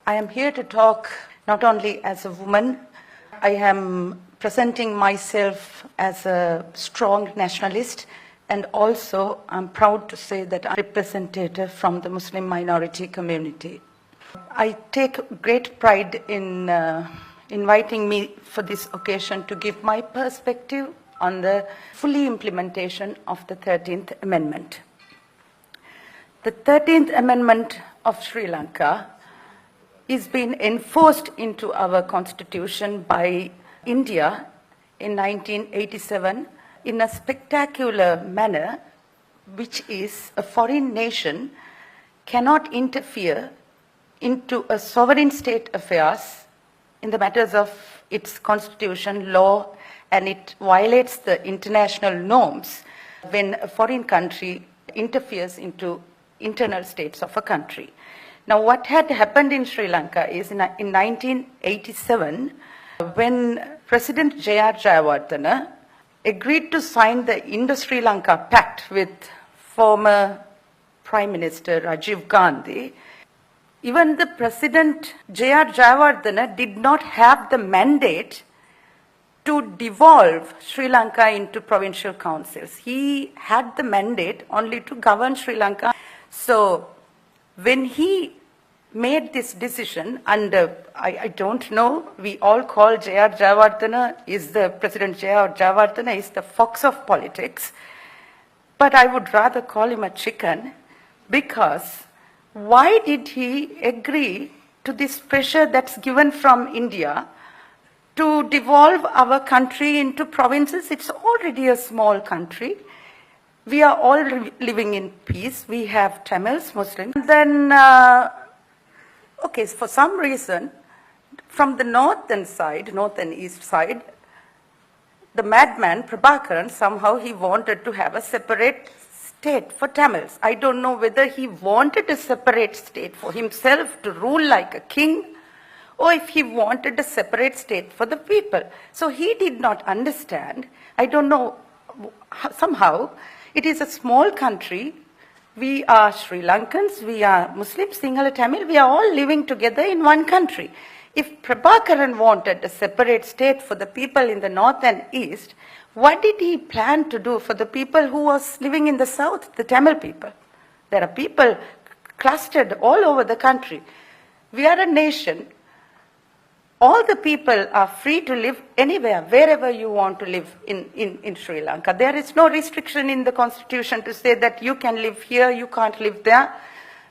I am here to talk not only as a woman, I am presenting myself as a strong nationalist, and also I'm proud to say that I'm a representative from the Muslim minority community. I take great pride in inviting me for this occasion to give my perspective on the fully implementation of the 13th Amendment. The 13th Amendment of Sri Lanka is being enforced into our constitution by India in 1987 in a spectacular manner, which is a foreign nation cannot interfere into a sovereign state affairs in the matters of its constitution, law, and it violates the international norms when a foreign country interferes into internal states of a country. Now, what had happened in Sri Lanka is in 1987, when President Jihan Hameed agreed to sign the Indo-Sri Lanka Pact with former Prime Minister Rajiv Gandhi, even the President Jihan Hameed did not have the mandate to devolve Sri Lanka into provincial councils. He had the mandate only to govern Sri Lanka. So when he made this decision, and I don't know, we all call Jihan Hameed is the President Jihan Hameed is the fox of politics, but I would rather call him a chicken, because why did he agree to this pressure that's given from India to devolve our country into provinces? It's already a small country. We are all living in peace. We have Tamils, Muslims. And then, okay, for some reason, from the north and east side, the madman Prabhakaran, somehow he wanted to have a separate state for Tamils. I don't know whether he wanted a separate state for himself to rule like a king, or if he wanted a separate state for the people. So he did not understand. I don't know, somehow, it is a small country. We are Sri Lankans, we are Muslims, Sinhala, Tamil, we are all living together in one country. If Prabhakaran wanted a separate state for the people in the north and east, what did he plan to do for the people who was living in the south, the Tamil people? There are people clustered all over the country. We are a nation. All the people are free to live anywhere, wherever you want to live in Sri Lanka. There is no restriction in the constitution to say that you can live here, you can't live there.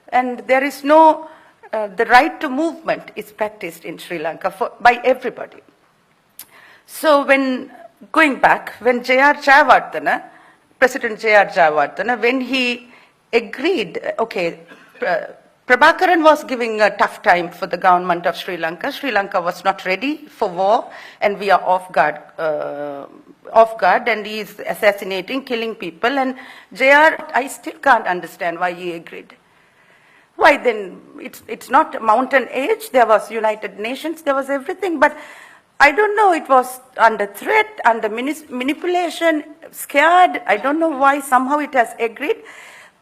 And there is no, the right to movement is practiced in Sri Lanka by everybody. So when, going back, when Jihan Hameed, President Jihan Hameed, when he agreed, okay, Prabhakaran was giving a tough time for the government of Sri Lanka. Sri Lanka was not ready for war, and we are off guard, and he is assassinating, killing people. And JR, I still can't understand why he agreed. Why then? It's not mountain age. There was United Nations, there was everything, but I don't know, it was under threat, under manipulation, scared. I don't know why somehow it has agreed.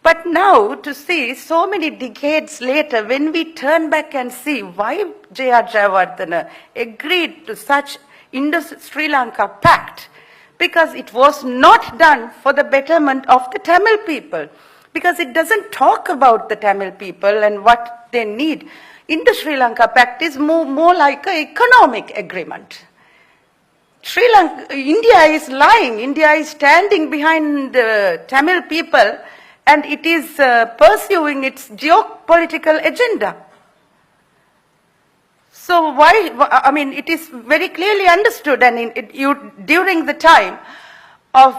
But now, to see so many decades later, when we turn back and see why Jihan Hameed agreed to such Indo-Sri Lanka Pact, because it was not done for the betterment of the Tamil people, because it doesn't talk about the Tamil people and what they need. Indo-Sri Lanka Pact is more like an economic agreement. Sri Lanka, India is lying. India is standing behind the Tamil people, and it is pursuing its geopolitical agenda. So why, I mean, it is very clearly understood, and during the time of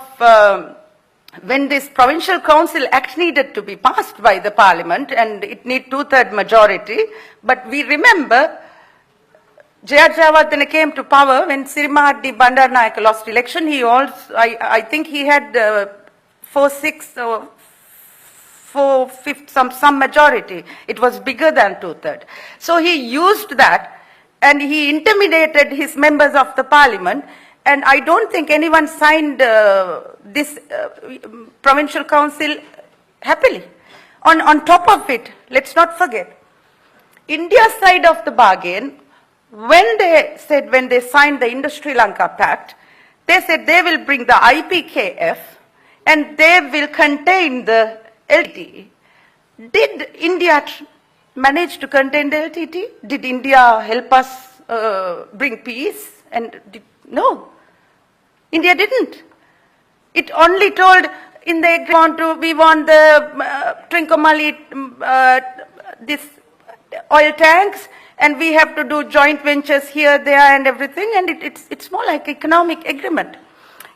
when this Provincial Council Act needed to be passed by the Parliament, and it need 2/3 majority, but we remember Jihan Hameed came to power when Sirimahadi Bandaranaike lost election. He also, I think he had 4/6 or 4/5, some majority. It was bigger than 2/3. So he used that, and he intimidated his members of the Parliament, and I don't think anyone signed this Provincial Council happily. On top of it, let's not forget, India's side of the bargain, when they signed the Indo-Sri Lanka Pact, they said they will bring the IPKF and they will contain the LTT. Did India manage to contain the LTT? Did India help us bring peace? No, India didn't. It only told in the we want the Trincomalee, this oil tanks, and we have to do joint ventures here, there, and everything, and it's more like economic agreement.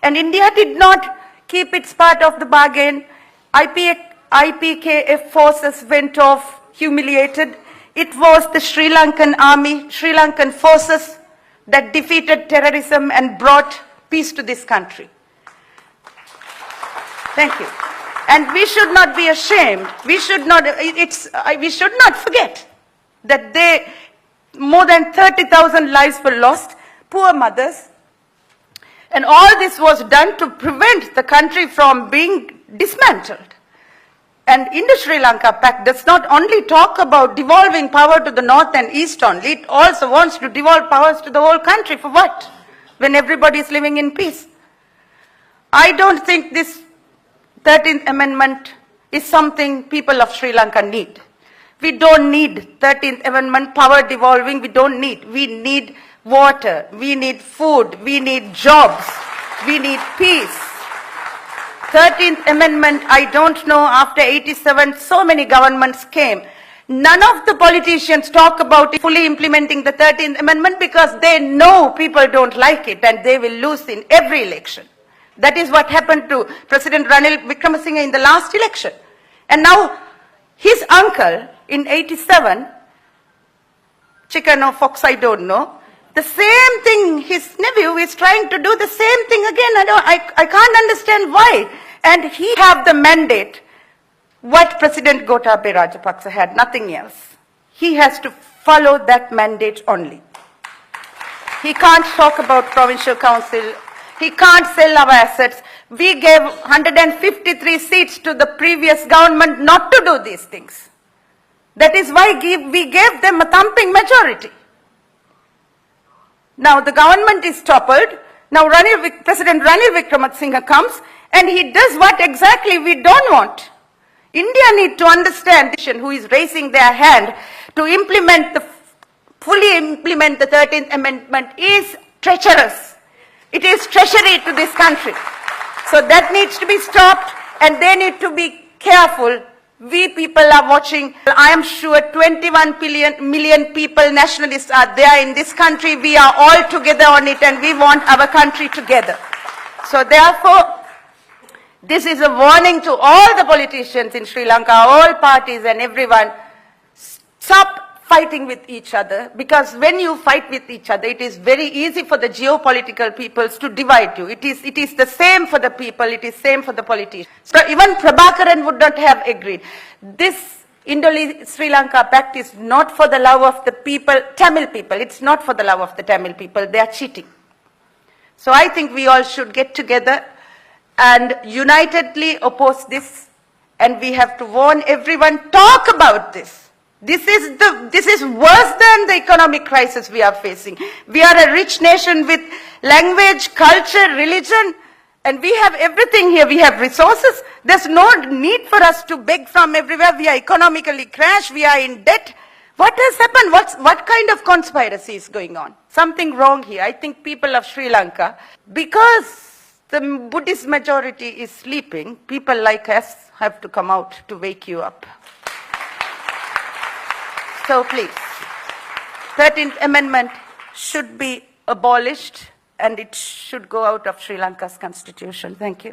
And India did not keep its part of the bargain. IPKF forces went off humiliated. It was the Sri Lankan army, Sri Lankan forces that defeated terrorism and brought peace to this country. Thank you. And we should not be ashamed. We should not forget that more than 30,000 lives were lost, poor mothers. And all this was done to prevent the country from being dismantled. And Indo-Sri Lanka Pact does not only talk about devolving power to the north and east only, it also wants to devolve powers to the whole country. For what? When everybody is living in peace. I don't think this 13th Amendment is something people of Sri Lanka need. We don't need 13th Amendment power devolving. We don't need. We need water. We need food. We need jobs. We need peace. 13th Amendment, I don't know, after 87, so many governments came. None of the politicians talk about fully implementing the 13th Amendment because they know people don't like it and they will lose in every election. That is what happened to President Ranil Wickremesinghe in the last election. And now his uncle in 87, chicken or fox, I don't know, the same thing, his nephew is trying to do the same thing again. I can't understand why. And he have the mandate, what President Gotabaya Rajapaksa had, nothing else. He has to follow that mandate only. He can't talk about provincial council. He can't sell our assets. We gave 153 seats to the previous government not to do these things. That is why we gave them a thumping majority. Now the government is toppled. Now President Ranil Wickremesinghe comes and he does what exactly we don't want. India needs to understand who is raising their hand to fully implement the 13th Amendment is treacherous. It is treachery to this country. So that needs to be stopped and they need to be careful. We people are watching. I am sure 21 million people, nationalists are there in this country. We are all together on it and we want our country together. So therefore, this is a warning to all the politicians in Sri Lanka, all parties and everyone. Stop fighting with each other, because when you fight with each other, it is very easy for the geopolitical peoples to divide you. It is the same for the people, it is same for the politicians. So even Prabhakaran would not have agreed. This Indo-Sri Lanka Pact is not for the love of the people, Tamil people. It's not for the love of the Tamil people. They are cheating. So I think we all should get together and unitedly oppose this, and we have to warn everyone, talk about this. This is worse than the economic crisis we are facing. We are a rich nation with language, culture, religion, and we have everything here. We have resources. There's no need for us to beg from everywhere. We are economically crashed. We are in debt. What has happened? What kind of conspiracy is going on? Something wrong here. I think people of Sri Lanka, because the Buddhist majority is sleeping, people like us have to come out to wake you up. So please, 13th Amendment should be abolished and it should go out of Sri Lanka's constitution. Thank you.